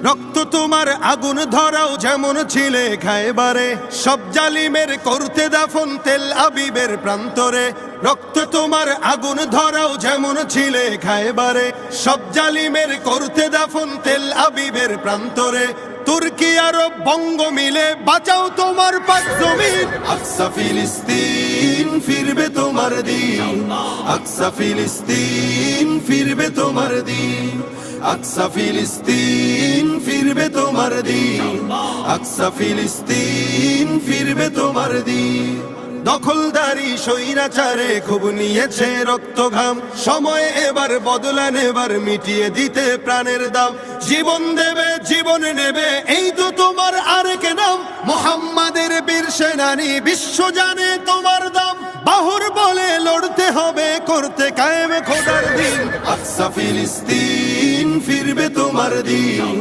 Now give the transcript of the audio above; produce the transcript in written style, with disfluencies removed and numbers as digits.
রক্ত তোমার আগুন ধরাও যেমন ছিলে খায়বারে, সব জালিমের করতে দাফন তেল আবিবের প্রান্তরে। রক্ত তোমার আগুন ধরাও যেমন ছিলে খায়বারে, সব জালিমের করতে দাফন তেল আবিবের প্রান্তরে। তুর্কি আরব বঙ্গ মিলে বাঁচাও তোমার পাক জমিন। আকসা ফিলিস্তিন ফিরবে তোমার দিন, আকসা ফিলিস্তিন ফিরবে তোমার দিন, আকসা ফিলিস্তিন ফিরবে তোমার দিন, আকসা ফিলিস্তিন ফিরবে তোমার দিন। দখলদারি স্বৈরাচারে খুব নিয়েছে রক্ত ঘাম, সময় এবার বদলা নেবার মিটিয়ে দিতে প্রাণের দাম। জীবন দেবে জীবন নেবে এই তো তোমার আরেক নাম, মুহাম্মাদের বীর সেনানী বিশ্ব জানে তোমার দাম। বাহুর বলে লড়তে হবে করতে কায়েম খোদার দিন, আকসা ফিলিস্তিন ফিরবে তোমার দিন।